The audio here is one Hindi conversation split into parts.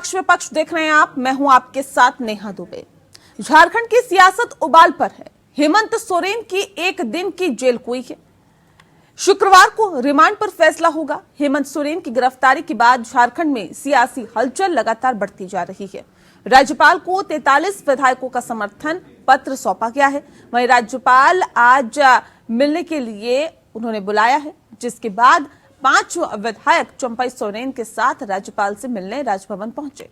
पक्ष विपक्ष देख रहे हैं आप, मैं हूं आपके साथ नेहा दुबे। झारखंड की सियासत उबाल पर है। हेमंत सोरेन की एक दिन की जेल हुई है। शुक्रवार को रिमांड पर फैसला होगा। हेमंत सोरेन की गिरफ्तारी के बाद झारखंड में सियासी हलचल लगातार बढ़ती जा रही है। राज्यपाल को 43 विधायकों का समर्थन पत्र सौंपा गया है। वहीं राज्यपाल आज मिलने के लिए उन्होंने बुलाया है, जिसके बाद 5 विधायक चंपई सोरेन के साथ राज्यपाल से मिलने राजभवन पहुंचे।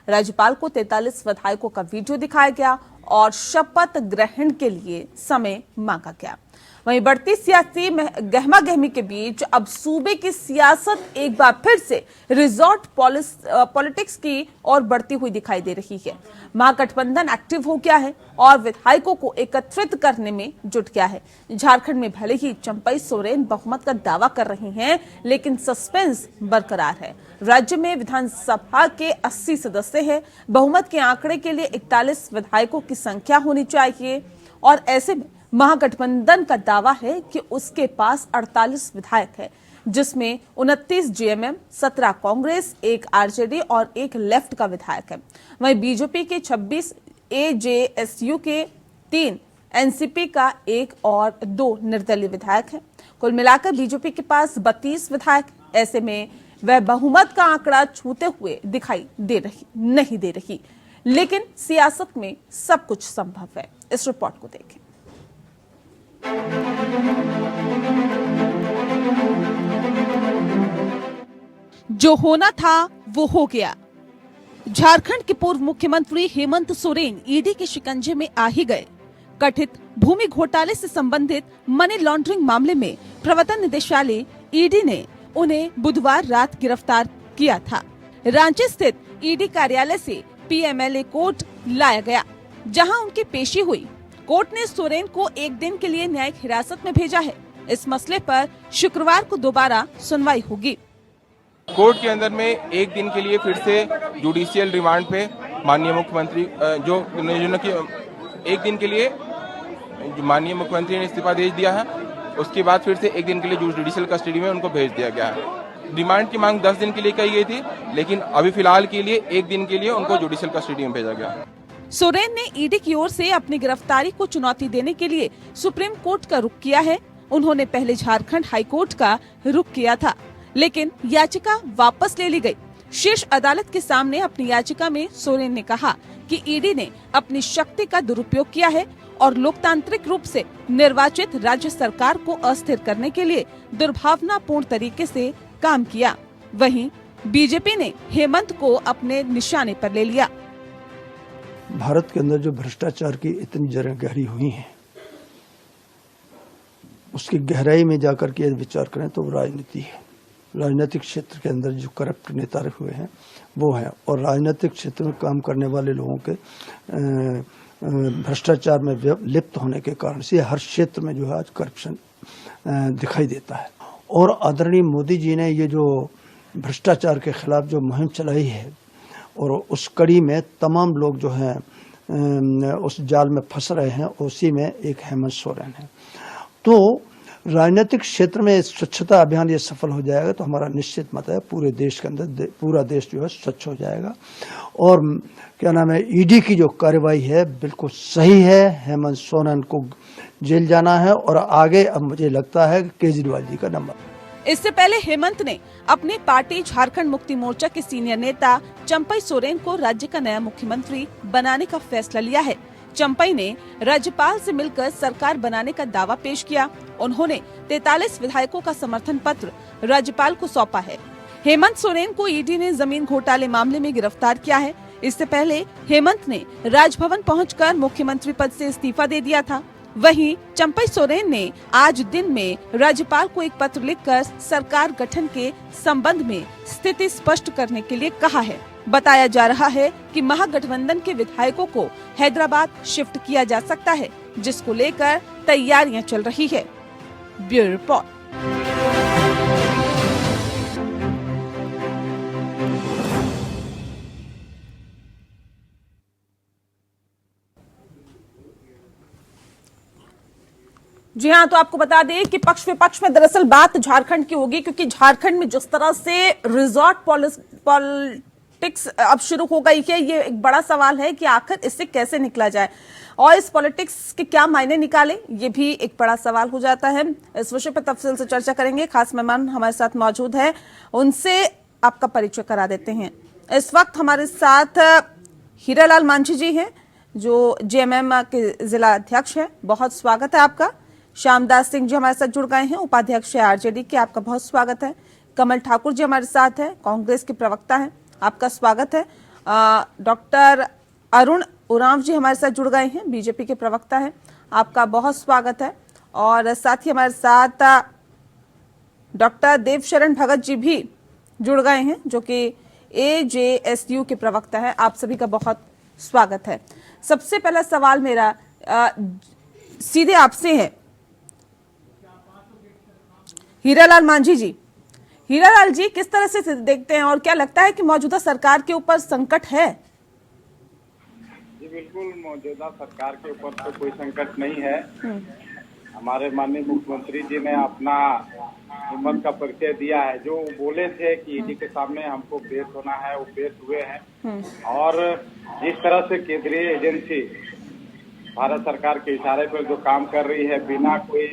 राज्यपाल को 43 विधायकों का वीडियो दिखाया गया और शपथ ग्रहण के लिए समय मांगा गया। वहीं बढ़ती सियासी गहमागहमी के बीच अब सूबे की सियासत एक बार फिर से रिजॉर्ट पॉलिटिक्स की ओर बढ़ती हुई दिखाई दे रही है। महागठबंधन एक्टिव हो गया है और विधायकों को एकत्रित करने में जुट गया है। झारखंड में भले ही चंपई सोरेन बहुमत का दावा कर रही हैं, लेकिन सस्पेंस बरकरार है। राज्य में विधानसभा के 80 सदस्य हैं। बहुमत के आंकड़े के लिए 41 विधायकों की संख्या होनी चाहिए और ऐसे में महागठबंधन का दावा है कि उसके पास 48 विधायक है, जिसमें 29 जेएमएम, 17 कांग्रेस, 1 आरजेडी और 1 लेफ्ट का विधायक है। वहीं बीजेपी के 26, एजेएसयू के 3, एनसीपी का 1 और 2 निर्दलीय विधायक हैं। कुल मिलाकर बीजेपी के पास 32 विधायक। ऐसे में वह बहुमत का आंकड़ा छूते हुए दिखाई नहीं दे रही, लेकिन सियासत में सब कुछ संभव है। इस रिपोर्ट को देखें। जो होना था वो हो गया। झारखंड के पूर्व मुख्यमंत्री हेमंत सोरेन ईडी के शिकंजे में आ ही गए। कथित भूमि घोटाले से संबंधित मनी लॉन्ड्रिंग मामले में प्रवर्तन निदेशालय ईडी ने उन्हें बुधवार रात गिरफ्तार किया था। रांची स्थित ईडी कार्यालय से पीएमएलए कोर्ट लाया गया, जहां उनकी पेशी हुई। कोर्ट ने सोरेन को एक दिन के लिए न्यायिक हिरासत में भेजा है। इस मसले पर शुक्रवार को दोबारा सुनवाई होगी। कोर्ट के अंदर में एक दिन के लिए फिर से जुडिशियल रिमांड पे माननीय मुख्यमंत्री जो एक दिन के लिए माननीय मुख्यमंत्री ने इस्तीफा दे दिया है। उसके बाद फिर से एक दिन के लिए जुडिशियल कस्टडी में उनको भेज दिया गया है। रिमांड की मांग 10 दिन के लिए की गई थी, लेकिन अभी फिलहाल के लिए एक दिन के लिए उनको जुडिशियल कस्टडी में भेजा गया है। सोरेन ने ईडी की ओर से अपनी गिरफ्तारी को चुनौती देने के लिए सुप्रीम कोर्ट का रुख किया है। उन्होंने पहले झारखंड हाई कोर्ट का रुख किया था, लेकिन याचिका वापस ले ली गई। शीर्ष अदालत के सामने अपनी याचिका में सोरेन ने कहा कि ईडी ने अपनी शक्ति का दुरुपयोग किया है और लोकतांत्रिक रूप से निर्वाचित राज्य सरकार को अस्थिर करने के लिए दुर्भावनापूर्ण तरीके से काम किया। वहीं बीजेपी ने हेमंत को अपने निशाने पर ले लिया। भारत के अंदर जो भ्रष्टाचार की इतनी जड़ें गहरी हुई हैं, उसकी गहराई में जाकर के विचार करें तो राजनीति है। राजनीतिक क्षेत्र के अंदर जो करप्ट नेता हुए हैं वो है, और राजनीतिक क्षेत्र में काम करने वाले लोगों के भ्रष्टाचार में लिप्त होने के कारण से हर क्षेत्र में जो है आज करप्शन दिखाई देता है। और आदरणीय मोदी जी ने ये जो भ्रष्टाचार के खिलाफ जो मुहिम चलाई है, और उस कड़ी में तमाम लोग जो हैं उस जाल में फंस रहे हैं, उसी में एक हेमंत सोरेन है। तो राजनीतिक क्षेत्र में स्वच्छता अभियान ये सफल हो जाएगा तो हमारा निश्चित मत है पूरे देश के अंदर पूरा देश जो है स्वच्छ हो जाएगा। और क्या नाम है, ईडी की जो कार्रवाई है बिल्कुल सही है। हेमंत सोरेन को जेल जाना है और आगे अब मुझे लगता है केजरीवाल जी का नंबर। इससे पहले हेमंत ने अपनी पार्टी झारखंड मुक्ति मोर्चा के सीनियर नेता चंपई सोरेन को राज्य का नया मुख्यमंत्री बनाने का फैसला लिया है। चंपई ने राज्यपाल से मिलकर सरकार बनाने का दावा पेश किया। उन्होंने 43 विधायकों का समर्थन पत्र राज्यपाल को सौंपा है। हेमंत सोरेन को ईडी ने जमीन घोटाले मामले में गिरफ्तार किया है। इससे पहले हेमंत ने राजभवन पहुंचकर मुख्यमंत्री पद से इस्तीफा दे दिया था। वहीं चंपई सोरेन ने आज दिन में राज्यपाल को एक पत्र लिखकर सरकार गठन के संबंध में स्थिति स्पष्ट करने के लिए कहा है। बताया जा रहा है कि महागठबंधन के विधायकों को हैदराबाद शिफ्ट किया जा सकता है, जिसको लेकर तैयारियां चल रही है। Bureau report. जी हाँ, तो आपको बता दें कि पक्ष विपक्ष में दरअसल बात झारखंड की होगी, क्योंकि झारखंड में जिस तरह से रिजॉर्ट पॉलिटिक्स अब शुरू हो गई है, ये एक बड़ा सवाल है कि आखिर इससे कैसे निकला जाए और इस पॉलिटिक्स के क्या मायने निकाले, ये भी एक बड़ा सवाल हो जाता है। इस विषय पर तफसील से चर्चा करेंगे। खास मेहमान हमारे साथ मौजूद है, उनसे आपका परिचय करा देते हैं। इस वक्त हमारे साथ हीरालाल मांझी जी हैं, जो जेएमएम के जिला अध्यक्ष हैं। बहुत स्वागत है आपका। श्यामदास सिंह जी हमारे साथ जुड़ गए हैं, उपाध्यक्ष है आरजेडी के, आपका बहुत स्वागत है। कमल ठाकुर जी हमारे साथ हैं, कांग्रेस के प्रवक्ता हैं, आपका स्वागत है। डॉक्टर अरुण उरांव जी हमारे साथ जुड़ गए हैं, बीजेपी के प्रवक्ता हैं, आपका बहुत स्वागत है। और साथ ही हमारे साथ डॉक्टर देवशरण भगत जी भी जुड़ गए हैं, जो कि एजेएसयू के प्रवक्ता है, आप सभी का बहुत स्वागत है। सबसे पहला सवाल मेरा सीधे आपसे है, हीरालाल मांझी जी। हीरालाल जी, किस तरह से देखते हैं और क्या लगता है कि मौजूदा सरकार के ऊपर संकट है? जी बिल्कुल, मौजूदा सरकार के ऊपर तो कोई संकट नहीं है। हमारे माननीय मुख्यमंत्री जी ने अपना हिम्मत का परिचय दिया है। जो बोले थे कि ईडी के सामने हमको पेश होना है, वो पेश हुए हैं। और जिस तरह से केंद्रीय एजेंसी भारत सरकार के इशारे पर जो काम कर रही है, बिना कोई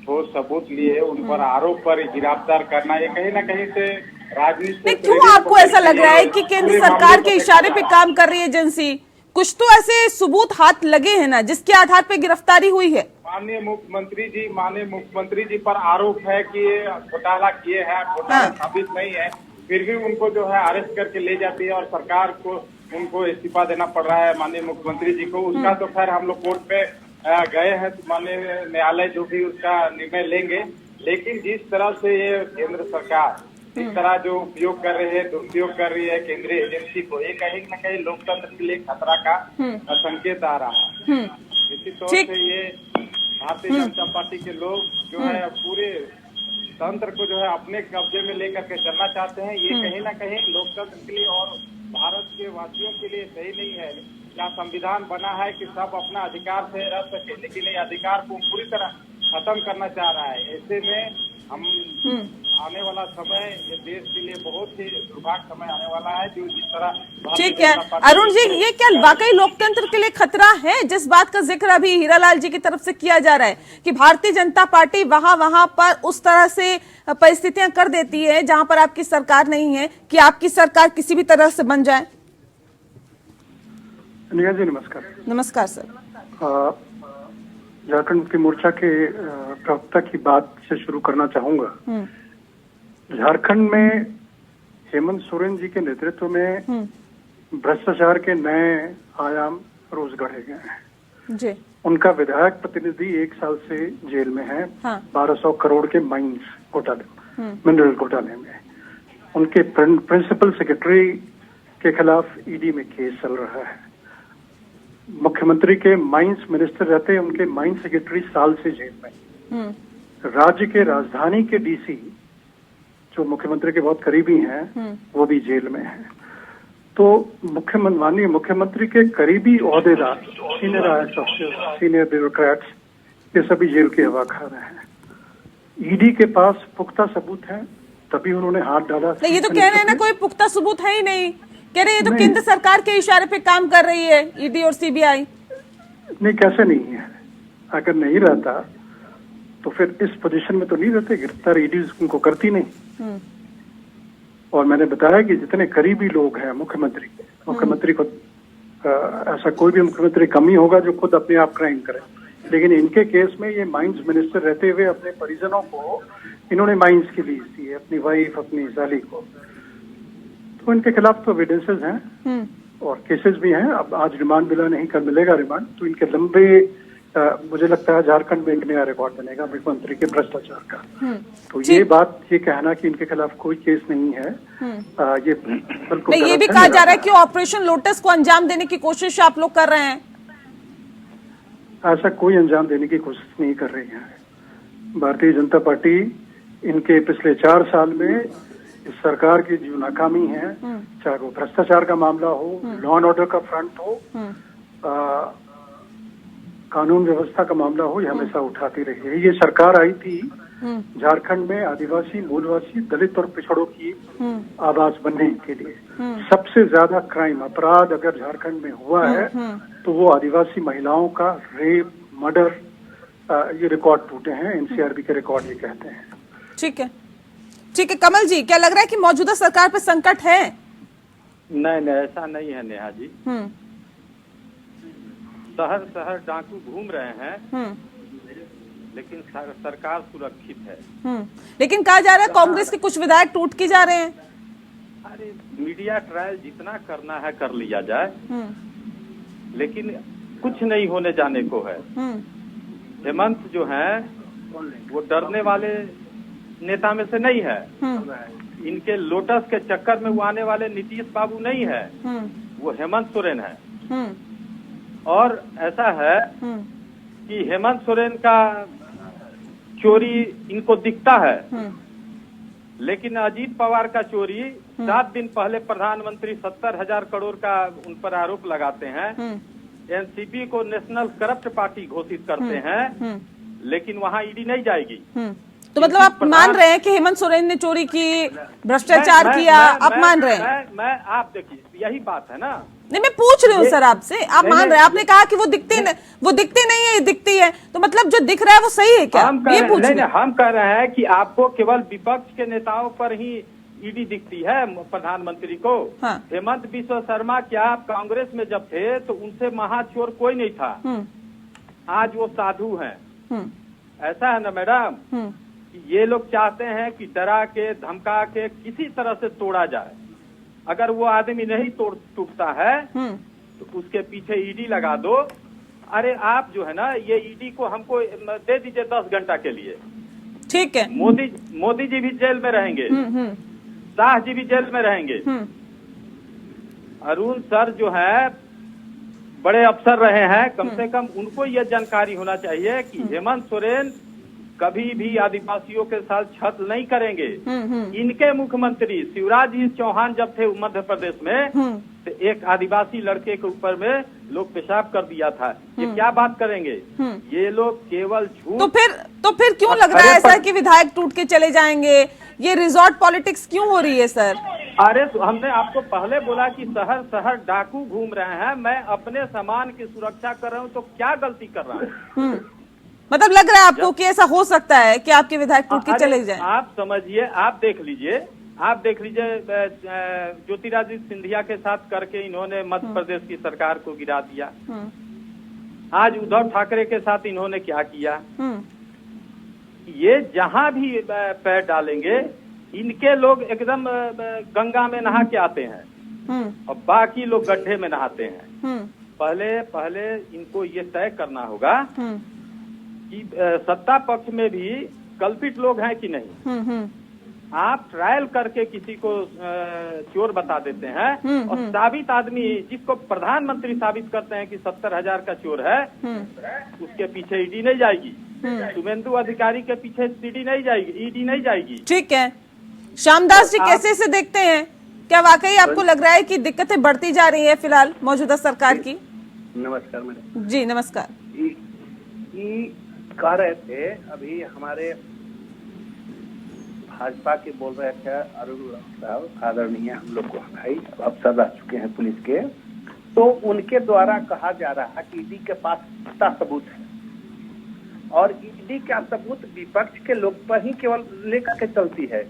ठोस सबूत लिए उन पर आरोप पर गिरफ्तार करना, ये कहीं ना कहीं से राजनीति। क्यों आपको ऐसा लग रहा है कि केंद्र सरकार के इशारे पे काम कर रही है एजेंसी? कुछ तो ऐसे सबूत हाथ लगे हैं ना, जिसके आधार पे गिरफ्तारी हुई है। माननीय मुख्यमंत्री जी पर आरोप है कि ये घोटाला किए हैं, घोटाला साबित नहीं है, फिर भी उनको जो है अरेस्ट करके ले जाती है और सरकार को उनको इस्तीफा देना पड़ रहा है माननीय मुख्यमंत्री जी को। उसका तो खैर हम लोग कोर्ट पे गए हैं, माननीय न्यायालय जो भी उसका निर्णय लेंगे। लेकिन जिस तरह से ये केंद्र सरकार इस तरह जो उपयोग कर रही है, दुरुपयोग कर रही है केंद्रीय एजेंसी को, ये कहीं न कहीं लोकतंत्र के लिए खतरा का संकेत आ रहा है। इसी तौर से ये भारतीय जनता पार्टी के लोग जो है पूरे तंत्र को जो है अपने कब्जे में लेकर के चलना चाहते हैं। ये कहीं ना कहीं लोकतंत्र के लिए और भारत के वासियों के लिए सही नहीं है। क्या संविधान बना है कि सब अपना अधिकार से रह सके, लेकिन ये अधिकार को पूरी तरह खत्म करना चाह रहा है। ऐसे में हम आने वाला समय ये देश के लिए बहुत ही दुर्भाग्य समय आने वाला है, जो जिस तरह। ठीक है अरुण जी, ये क्या वाकई लोकतंत्र के लिए खतरा है? जिस बात का जिक्र अभी हीरालाल जी की तरफ से किया जा रहा है कि भारतीय जनता पार्टी वहां पर उस तरह से परिस्थितियां कर देती है जहां पर आपकी सरकार नहीं है, कि आपकी सरकार किसी भी तरह से बन जाए। निया जी नमस्कार। नमस्कार सर। झारखंड मुक्ति मोर्चा के प्रवक्ता की बात से शुरू करना चाहूंगा। झारखंड में हेमंत सोरेन जी के नेतृत्व में भ्रष्टाचार के नए आयाम रोज गढ़े गए हैं जी। उनका विधायक प्रतिनिधि 1 साल से जेल में है। हाँ। 1200 करोड़ के माइंस घोटाले, मिनरल घोटाले में। उनके प्रिंसिपल सेक्रेटरी के खिलाफ ईडी में केस चल रहा है। मुख्यमंत्री के माइंस मिनिस्टर रहते, उनके माइंस सेक्रेटरी साल से जेल में। राज्य के राजधानी के डीसी जो मुख्यमंत्री के बहुत करीबी हैं, वो भी जेल में हैं। तो माननीय मुख्यमंत्री के करीबी ओहदेदार, senior IAS officers, senior bureaucrats, ये सभी जेल की हवा खा रहे हैं। ईडी के पास पुख्ता सबूत है, तभी उन्होंने हाथ डाला। ये तो कह रहे हैं ना, कोई पुख्ता सबूत है ही नहीं। कह रहे हैं ये तो केंद्र सरकार के इशारे पे काम कर रही है ईडी और सीबीआई। नहीं, कैसे नहीं है? अगर नहीं रहता तो फिर इस पोजीशन में तो नहीं रहते। गिरफ्तार ईडी उनको करती नहीं। और मैंने बताया कि जितने करीबी लोग हैं मुख्यमंत्री को, ऐसा कोई भी मुख्यमंत्री कम ही होगा जो खुद अपने आप क्राइम करे। लेकिन इनके केस में ये माइंस मिनिस्टर रहते हुए अपने परिजनों को इन्होंने माइंस की लीज दी है, अपनी वाइफ, अपनी साली को। तो इनके खिलाफ तो एविडेंसेस हैं और केसेस भी हैं। अब आज रिमांड मिला नहीं, कल मिलेगा रिमांड। तो इनके लंबे मुझे लगता है झारखंड में एक नया रिकॉर्ड बनेगा मुख्यमंत्री के भ्रष्टाचार का। तो ये बात, ये कहना कि इनके खिलाफ कोई केस नहीं है, ये बिल्कुल। ये भी कहा जा रहा है कि ऑपरेशन लोटस को अंजाम देने की कोशिश आप लोग कर रहे हैं। ऐसा कोई अंजाम देने की कोशिश नहीं कर रही है भारतीय जनता पार्टी। इनके पिछले 4 साल में इस सरकार की जो नाकामी है, चाहे वो भ्रष्टाचार का मामला हो, लॉ एंड ऑर्डर का फ्रंट हो, कानून व्यवस्था का मामला हो, ये हमेशा उठाती रही है। ये सरकार आई थी झारखंड में आदिवासी, मूलवासी, दलित और पिछड़ों की आवाज बनने के लिए सबसे ज्यादा क्राइम, अपराध अगर झारखंड में हुआ है तो वो आदिवासी महिलाओं का रेप, मर्डर, ये रिकॉर्ड टूटे हैं। एनसीआरबी के रिकॉर्ड ये कहते हैं। ठीक है, ठीक है। कमल जी, क्या लग रहा है कि मौजूदा सरकार पे संकट है? नहीं, ऐसा नहीं है नेहा जी। शहर शहर डाकू घूम रहे हैं, लेकिन सरकार सुरक्षित है। लेकिन कहा जा रहा है कांग्रेस के कुछ विधायक टूट के जा रहे हैं। अरे मीडिया ट्रायल जितना करना है कर लिया जाए, लेकिन कुछ नहीं होने जाने को है। हेमंत जो है वो डरने वाले नेता में से नहीं है। इनके लोटस के चक्कर में वो आने वाले नीतीश बाबू नहीं है, वो हेमंत सोरेन है। और ऐसा है कि हेमंत सोरेन का चोरी इनको दिखता है, लेकिन अजीत पवार का चोरी 7 दिन पहले प्रधानमंत्री 70,000 करोड़ का उन पर आरोप लगाते हैं। एनसीपी को नेशनल करप्ट पार्टी घोषित करते हैं, लेकिन वहां ईडी नहीं जाएगी। तो मतलब आप मान रहे हैं कि हेमंत सोरेन ने चोरी की, भ्रष्टाचार किया, आप मान रहे हैं? मैं आप देखिए, यही बात है ना। नहीं, मैं पूछ रही हूँ सर आपसे, आप मान रहे हैं? आपने कहा कि वो दिखते नहीं है, ये दिखती है, तो मतलब जो दिख रहा है वो सही है क्या? ये पूछ रहे हैं। हम कह रहे हैं कि आपको केवल विपक्ष के नेताओं पर ही ईडी दिखती है, प्रधानमंत्री को। हाँ। हेमंत बिश्व शर्मा क्या कांग्रेस में जब थे तो उनसे महाचोर कोई नहीं था। आज वो साधु हैं। ऐसा है ना मैडम, ये लोग चाहते हैं कि डरा के, धमका के किसी तरह से तोड़ा जाए। अगर वो आदमी नहीं टूटता है तो उसके पीछे ईडी लगा दो। अरे आप जो है ना, ये ईडी को हमको दे दीजिए 10 घंटा के लिए। ठीक है। मोदी जी भी जेल में रहेंगे, शाह जी भी जेल में रहेंगे। अरुण सर जो है बड़े अफसर रहे हैं, कम से कम उनको यह जानकारी होना चाहिए कि हेमंत सोरेन कभी भी आदिवासियों के साथ छल नहीं करेंगे। इनके मुख्यमंत्री शिवराज सिंह चौहान जब थे मध्य प्रदेश में, तो एक आदिवासी लड़के के ऊपर में लोग पेशाब कर दिया था। ये क्या बात करेंगे? ये लोग केवल झूठ। तो फिर क्यों लग रहा है सर कि विधायक टूट के चले जाएंगे? ये रिजॉर्ट पॉलिटिक्स क्यों हो रही है सर? अरे तो हमने आपको पहले बोला कि शहर शहर डाकू घूम रहे हैं, मैं अपने सामान की सुरक्षा कर रहा हूँ, तो क्या गलती कर रहा हूँ? मतलब लग रहा है आपको कि ऐसा हो सकता है कि आपके विधायक टूट के चले जाएं? आप समझिए, आप देख लीजिए ज्योतिरादित्य सिंधिया के साथ करके इन्होंने मध्य प्रदेश की सरकार को गिरा दिया। आज उद्धव ठाकरे के साथ इन्होंने क्या किया? ये जहां भी पैर डालेंगे, इनके लोग एकदम गंगा में नहा के आते हैं और बाकी लोग गड्ढे में नहाते हैं। पहले इनको ये तय करना होगा कि सत्ता पक्ष में भी कल्पित लोग हैं कि नहीं। आप ट्रायल करके किसी को चोर बता देते हैं और साबित आदमी जिसको प्रधानमंत्री साबित करते हैं कि 70,000 का चोर है, उसके पीछे ईडी नहीं जाएगी। शुभेंदु अधिकारी के पीछे ईडी नहीं जाएगी। ठीक है। श्यामदास जी, कैसे से देखते हैं? क्या वाकई आपको लग रहा है कि दिक्कतें बढ़ती जा रही है फिलहाल मौजूदा सरकार की? नमस्कार मैडम जी। नमस्कार। कह रहे थे अभी हमारे भाजपा के बोल रहे थे अरुण साहब, आदरणीय हम लोग को भाई अफसर रह चुके हैं पुलिस के, तो उनके द्वारा कहा जा रहा है कि ईडी के पास पुख्ता सबूत है और ईडी का सबूत विपक्ष के लोग पर ही केवल लेकर के चलती है।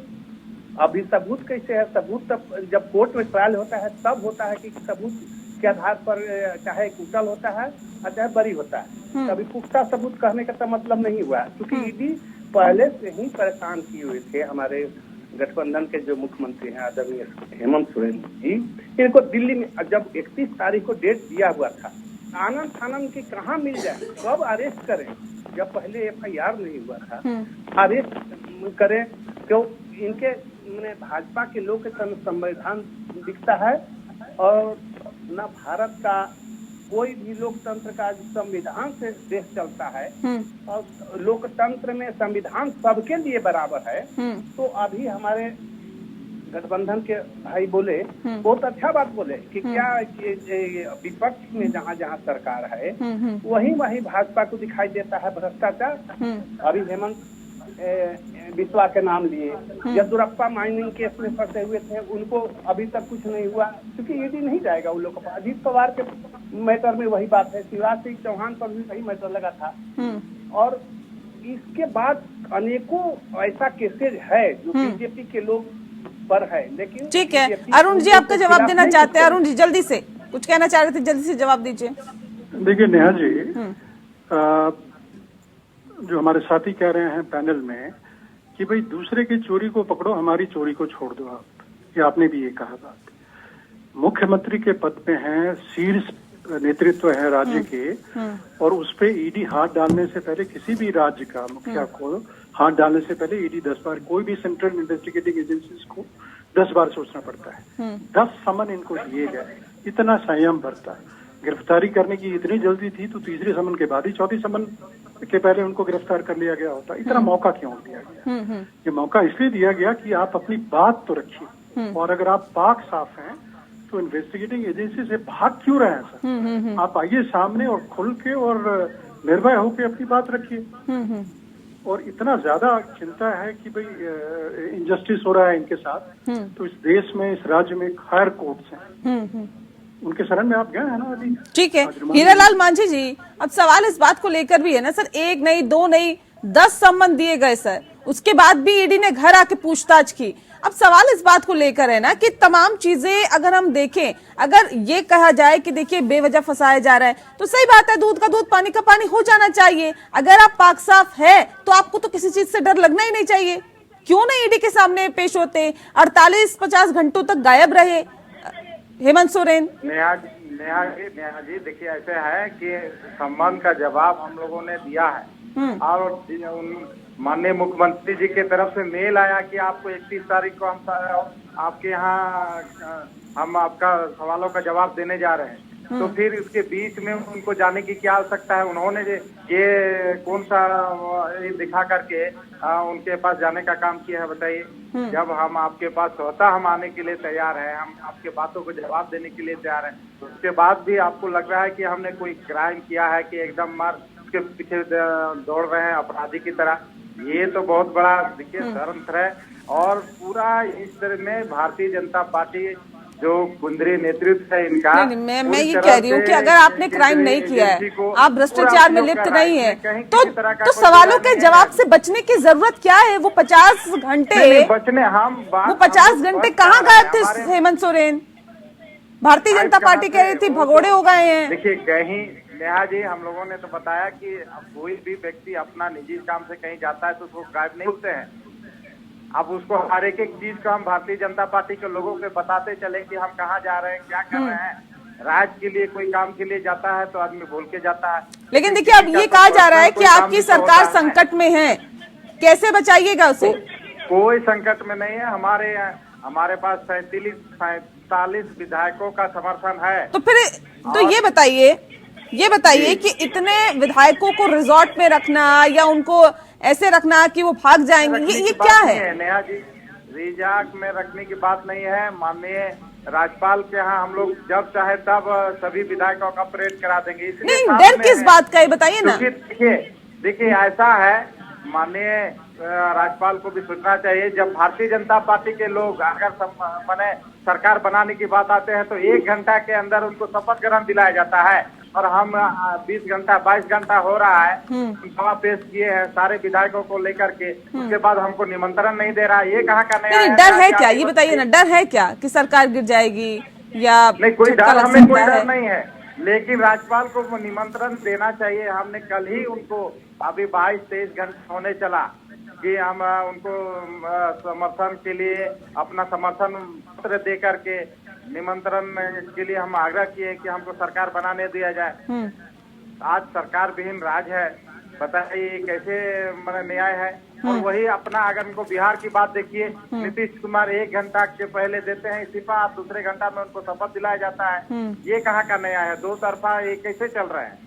अभी सबूत कैसे है? सबूत तब जब कोर्ट में ट्रायल होता है तब होता है कि सबूत के आधार पर चाहे कुचल होता है और चाहे बरी होता है। कभी पुख्ता सबूत कहने का तो मतलब नहीं हुआ, क्योंकि ईडी पहले से ही परेशान किए हुए थे। हमारे गठबंधन के जो मुख्यमंत्री हैं आदरणीय हेमंत सोरेन जी, इनको दिल्ली में जब 31 तारीख को डेट दिया हुआ था, आनंद फानंद की कहाँ मिल जाए, कब अरेस्ट करें? जब पहले FIR नहीं हुआ था, अरेस्ट करें क्यों? इनके भाजपा के लोग के संविधान दिखता है और न भारत का कोई भी लोकतंत्र का संविधान से देश चलता है और लोकतंत्र में संविधान सबके लिए बराबर है। तो अभी हमारे गठबंधन के भाई बोले, बहुत अच्छा बात बोले कि क्या विपक्ष में जहाँ जहाँ सरकार है वहीं भाजपा को दिखाई देता है भ्रष्टाचार। अभी हेमंत बिस्वा के नाम लिए, येदुरप्पा माइनिंग केस में फंसे हुए थे, उनको अभी तक कुछ नहीं हुआ, क्योंकि ईडी नहीं जाएगा उन लोगों के पास। अजीत पवार के मैटर में वही बात है, शिवराज सिंह चौहान पर भी वही मैटर लगा था। और इसके बाद अनेकों ऐसा केसेज है जो बीजेपी के लोग पर है, लेकिन ठीक है। अरुण जी आपका जवाब देना चाहते हैं। अरुण जी जल्दी से कुछ कहना चाह रहे थे, जल्दी से जवाब दीजिए। देखिए नेहा जी, जो हमारे साथी कह रहे हैं पैनल में कि भाई दूसरे की चोरी को पकड़ो, हमारी चोरी को छोड़ दो आप, ये आपने भी ये कहा बात। मुख्यमंत्री के पद पे हैं, शीर्ष नेतृत्व है राज्य के, और उस पे ईडी हाथ डालने से पहले, किसी भी राज्य का मुखिया को हाथ डालने से पहले ईडी 10 बार, कोई भी सेंट्रल इन्वेस्टिगेटिंग एजेंसीज को 10 बार सोचना पड़ता है। 10 समन इनको दिए गए, इतना संयम बरता है। गिरफ्तारी करने की इतनी जल्दी थी तो तीसरे समन के बाद ही चौथी समन के पहले उनको गिरफ्तार कर लिया गया होता। इतना मौका क्यों दिया गया? ये मौका इसलिए दिया गया कि आप अपनी बात तो रखिए, और अगर आप पाक साफ हैं तो इन्वेस्टिगेटिंग एजेंसी से भाग क्यों रहे हैं सर? आप आइए सामने और खुल के और निर्भय होकर अपनी बात रखिए। और इतना ज्यादा चिंता है कि भाई इनजस्टिस हो रहा है इनके साथ, तो इस देश में, इस राज्य में हायर कोर्ट्स हैं, उनके शरण में आप गए हैं ना अभी। ठीक है हीरालाल मांझी जी, अब सवाल इस बात को लेकर भी है ना सर, 1 नहीं 2 नहीं 10 सम्मन दिए गए सर, उसके बाद भी ईडी ने घर आके पूछताछ की। अब सवाल इस बात को लेकर है ना कि तमाम चीजें अगर हम देखें, अगर ये कहा जाए कि देखिए बेवजह फंसाया जा रहा है, तो सही बात है, दूध का दूध पानी का पानी हो जाना चाहिए। अगर आप पाक साफ है तो आपको तो किसी चीज से डर लगना ही नहीं चाहिए। क्यों नहीं ईडी के सामने पेश होते? 48-50 घंटों तक गायब रहे हेमंत सोरेन। नेहा जी देखिए, ऐसे है कि सम्मान का जवाब हम लोगों ने दिया है, और माननीय मुख्यमंत्री जी के तरफ से मेल आया कि आपको 31 तारीख को हम आपके यहाँ हम आपका सवालों का जवाब देने जा रहे हैं। तो फिर इसके बीच में उनको जाने की क्या आवश्यकता है? उन्होंने ये कौन सा दिखा करके उनके पास जाने का काम किया है बताइए? जब हम आपके पास स्वतः हम आने के लिए तैयार हैं, हम आपके बातों को जवाब देने के लिए तैयार हैं, तो उसके बाद भी आपको लग रहा है कि हमने कोई क्राइम किया है, कि एकदम मार उसके पीछे दौड़ रहे हैं अपराधी की तरह। ये तो बहुत बड़ा देखिए धर्म है। और पूरा इस तरह में भारतीय जनता पार्टी जो केंद्रीय नेतृत्व है इनका, मैं ये कह रही हूँ कि अगर आपने क्राइम नहीं किया है, आप भ्रष्टाचार में लिप्त नहीं है, तो सवालों के जवाब से बचने की जरूरत क्या है? वो 50 घंटे बचने वो 50 घंटे कहाँ गायब थे हेमंत सोरेन? भारतीय जनता पार्टी कह रही थी भगोड़े हो गए हैं। देखिए कहीं नेहा जी, हम लोगों ने तो बताया कि कोई भी व्यक्ति अपना निजी काम से कहीं जाता है तो उसको गायब नहीं होते हैं। अब उसको हर एक चीज को हम भारतीय जनता पार्टी के लोगों को बताते चले कि हम कहाँ जा रहे हैं, क्या कर रहे हैं। राज्य के लिए कोई काम के लिए जाता है तो आदमी बोल के जाता है। लेकिन देखिए अब ये कहा जा रहा है कि आपकी सरकार संकट में है, कैसे बचाइएगा उसे? कोई संकट में नहीं है। हमारे पास 47 विधायकों का समर्थन है। तो फिर तो ये बताइए कि इतने विधायकों को रिजॉर्ट में रखना या उनको ऐसे रखना कि वो भाग जाएंगे, ये क्या है? नेहा जी, रिजॉर्ट में रखने की बात नहीं है। माननीय राज्यपाल के यहाँ हम लोग जब चाहे तब सभी विधायकों का परेड करा देंगे। नहीं, डर किस बात का है बताइए ना। देखिए ऐसा है, माननीय राज्यपाल को भी सोचना चाहिए, जब भारतीय जनता पार्टी के लोग अगर माने सरकार बनाने की बात आते हैं तो 1 घंटा के अंदर उनको शपथ ग्रहण दिलाया जाता है, और हम 20 घंटा 22 घंटा हो रहा है दवा पेश किए हैं सारे विधायकों को लेकर के, उसके बाद हमको निमंत्रण नहीं दे रहा। ये कहाँ का नया है? डर है क्या, ये बताइए ना, डर है क्या कि सरकार गिर जाएगी या नहीं? कोई डर, हमें कोई डर नहीं है, लेकिन राज्यपाल को निमंत्रण देना चाहिए। हमने कल ही उनको, अभी 22-23 घंटे होने चला कि हम उनको समर्थन के लिए अपना समर्थन पत्र दे करके निमंत्रण के लिए हम आग्रह किए कि हमको सरकार बनाने दिया जाए। आज सरकार विहीन राज है, बताइए कैसे न्याय है? और वही अपना, अगर उनको बिहार की बात देखिए, नीतीश कुमार 1 घंटा के पहले देते हैं इस्तीफा, दूसरे घंटा में उनको शपथ दिलाया जाता है। ये कहाँ का न्याय है? 2 तरफा ये कैसे चल रहे हैं?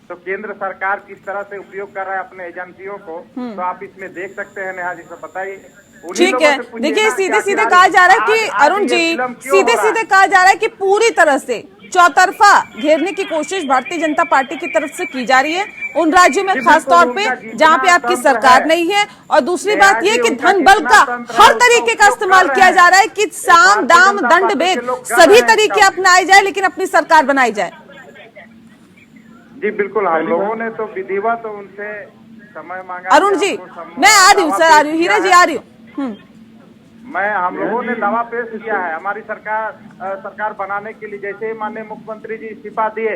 तो केंद्र सरकार किस तरह से उपयोग कर रहा है अपने एजेंसियों को, तो आप इसमें देख सकते हैं। नेहा जी से बताइए। ठीक है, देखिए सीधे सीधे कहा जा रहा है कि अरुण जी, सीधे सीधे कहा जा रहा है कि पूरी तरह से चौतरफा घेरने की कोशिश भारतीय जनता पार्टी की तरफ से की जा रही है उन राज्यों में, खास तौर पे जहां पे आपकी सरकार नहीं है। और दूसरी बात यह कि धन बल का हर तरीके का इस्तेमाल किया जा रहा है कि साम दाम दंड भेद सभी तरीके अपनाए जाए, लेकिन अपनी सरकार बनाई जाए। जी बिल्कुल, हम लोगों ने तो विधिवत उनसे समय मांगा। अरुण जी, मैं आ रही हूँ सर, आ रही हूँ, हीरा जी आ रही हूँ। हम लोगों ने दावा पेश किया है हमारी सरकार बनाने के लिए। जैसे ही माननीय मुख्यमंत्री जी इस्तीफा दिए,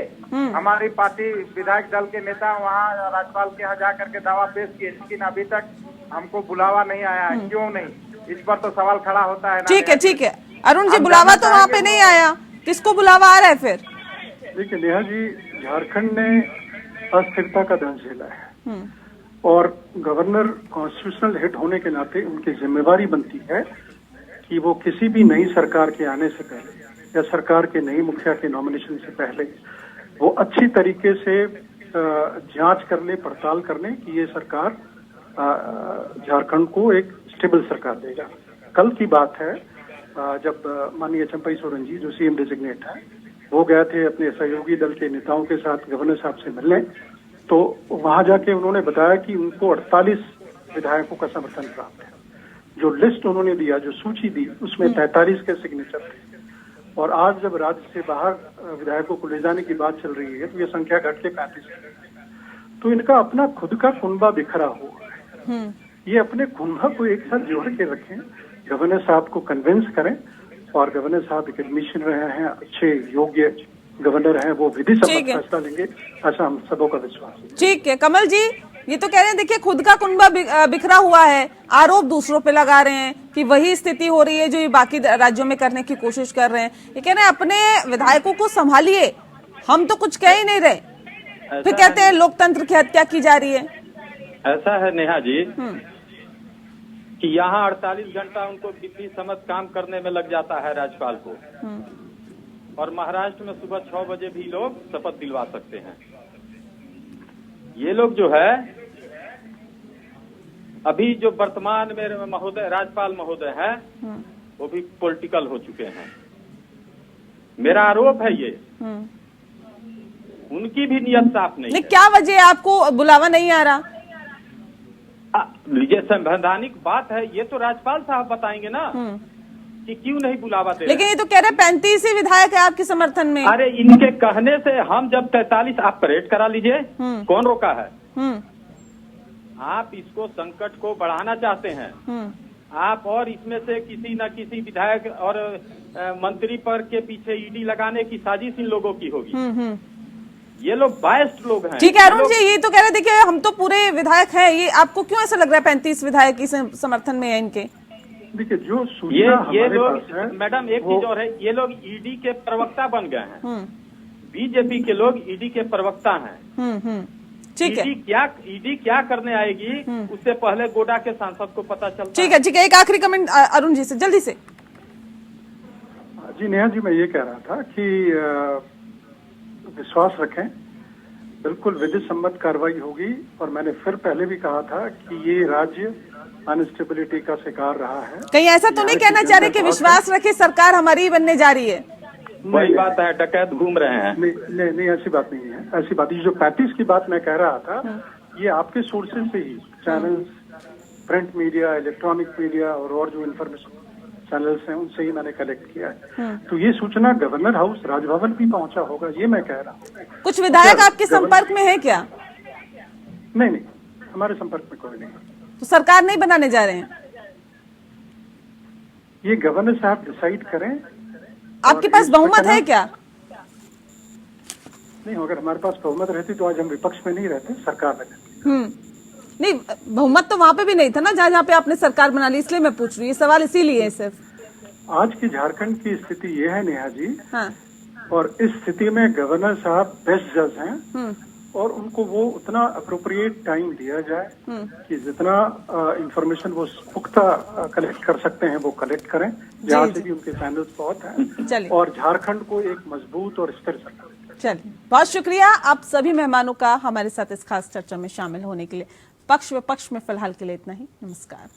हमारी पार्टी विधायक दल के नेता वहां राज्यपाल के यहाँ जा करके दावा पेश किए, लेकिन अभी तक हमको बुलावा नहीं आया है। क्यों नहीं, इस पर तो सवाल खड़ा होता है। ठीक है, ठीक है अरुण जी, बुलावा तो वहाँ पे नहीं आया, किसको बुलावा आ रहा है फिर? देखिए नेहा जी, झारखंड ने अस्थिरता का दंश झेला है और गवर्नर कॉन्स्टिट्यूशनल हेड होने के नाते उनकी जिम्मेवारी बनती है कि वो किसी भी नई सरकार के आने से पहले या सरकार के नई मुखिया के नॉमिनेशन से पहले वो अच्छी तरीके से जांच कर ले, पड़ताल कर ले कि ये सरकार झारखंड को एक स्टेबल सरकार देगा। कल की बात है जब माननीय चंपई सोरेन जी जो सीएम डेजिग्नेट है वो गए थे अपने सहयोगी दल के नेताओं के साथ गवर्नर साहब से मिलने, तो वहां जाके उन्होंने बताया कि उनको 48 विधायकों का समर्थन प्राप्त है। जो लिस्ट उन्होंने दिया, जो सूची दी, उसमें 43 के सिग्नेचर थे। और आज जब राज्य से बाहर विधायकों को ले जाने की बात चल रही है तो ये संख्या घट के 35 है। तो इनका अपना खुद का कुनबा बिखरा हुआ है। ये अपने कुनबा को एक साथ जोड़ के रखें, गवर्नर साहब को कन्विंस करें, और गवर्नर साहब एकेडमिशियन रहे हैं, अच्छे योग्य गवर्नर हैं, वो विधि सम्मत फैसला लेंगे, ऐसा हम सबों का विश्वास है। ठीक है कमल जी, ये तो कह रहे हैं देखिए खुद का कुनबा बिखरा हुआ है, आरोप दूसरों पे लगा रहे हैं कि वही स्थिति हो रही है जो ये बाकी राज्यों में करने की कोशिश कर रहे हैं। ये कह रहे हैं अपने विधायकों को संभालिए, हम तो कुछ कह ही नहीं रहे, फिर कहते हैं लोकतंत्र की हत्या की जा रही है। ऐसा है नेहा जी कि यहाँ 48 घंटा उनको विधि सम्मत काम करने में लग जाता है राज्यपाल को, और महाराष्ट्र में सुबह 6 बजे भी लोग शपथ दिलवा सकते हैं। ये लोग जो है अभी जो वर्तमान में महोदय राज्यपाल महोदय हैं वो भी पॉलिटिकल हो चुके हैं। मेरा आरोप है ये उनकी भी नियत साफ नहीं है। क्या वजह है आपको बुलावा नहीं आ रहा? ये संवैधानिक बात है, ये तो राज्यपाल साहब बताएंगे ना कि क्यों नहीं बुलावा दे। लेकिन ये तो कह रहे 35 ही विधायक है आपके समर्थन में। अरे इनके कहने से हम जब 43 आप परेड करा लीजिए, कौन रोका है? आप इसको संकट को बढ़ाना चाहते हैं आप, और इसमें से किसी न किसी विधायक और मंत्री पर के पीछे ईडी लगाने की साजिश इन लोगों की होगी। ये लोग बायस्ड लोग हैं। ठीक है अरुण जी, ये तो कह रहे देखिए हम तो पूरे विधायक हैं, ये आपको क्यों ऐसा लग रहा है 35 विधायक इस समर्थन में है इनके? देखिए जो ये लोग मैडम एक चीज और है, ये लोग ईडी के प्रवक्ता बन गए हैं। बीजेपी के लोग ईडी के प्रवक्ता हैं। ठीक है, ईडी क्या करने आएगी उससे पहले गोडा के सांसद को पता चलता। ठीक है, ठीक है, एक आखिरी कमेंट अरुण जी से जल्दी से। जी नेहा जी, मैं ये कह रहा था कि विश्वास रखें, बिल्कुल विधि सम्मत कार्रवाई होगी। और मैंने फिर पहले भी कहा था कि ये राज्य अनस्टेबिलिटी का शिकार रहा है। कहीं ऐसा तो नहीं कहना चाह रहे कि विश्वास रखे सरकार हमारी ही बनने जा रही है? वही बात है, डकैत घूम रहे हैं। नहीं ऐसी बात नहीं है, ऐसी बात। ये जो 35 की बात मैं कह रहा था, ये आपके सोर्सेज से ही, channels, print media, electronic media और जो इन्फॉर्मेशन चैनल्स हैं उनसे ही मैंने कलेक्ट किया है। तो ये सूचना गवर्नर हाउस, राजभवन भी पहुंचा होगा, ये मैं कह रहा हूँ। कुछ विधायक आपके संपर्क में है क्या? नहीं, हमारे संपर्क में कोई नहीं। तो सरकार नहीं बनाने जा रहे हैं? ये गवर्नर साहब डिसाइड करें। आपके पास बहुमत है क्या? नहीं, अगर हमारे पास बहुमत रहती तो आज हम विपक्ष में नहीं रहते, सरकार में रहते। नहीं, बहुमत तो वहां पे भी नहीं था ना जहाँ पे आपने सरकार बना ली, इसलिए मैं पूछ रही हूँ, सवाल इसीलिए है सिर्फ। आज की झारखंड की स्थिति ये है नेहा जी। हाँ। और इस स्थिति में गवर्नर साहब बेस्ट जज हैं और उनको वो उतना अप्रोप्रिएट टाइम दिया जाए कि जितना इंफॉर्मेशन वो पुख्ता कलेक्ट कर सकते हैं वो कलेक्ट करें, जहाँ से भी उनके चैनल्स बहुत हैं, और झारखंड को एक मजबूत और स्थिर सरकार। चलिए, बहुत शुक्रिया आप सभी मेहमानों का हमारे साथ इस खास चर्चा में शामिल होने के लिए। पक्ष विपक्ष में फिलहाल के लिए इतना ही। नमस्कार।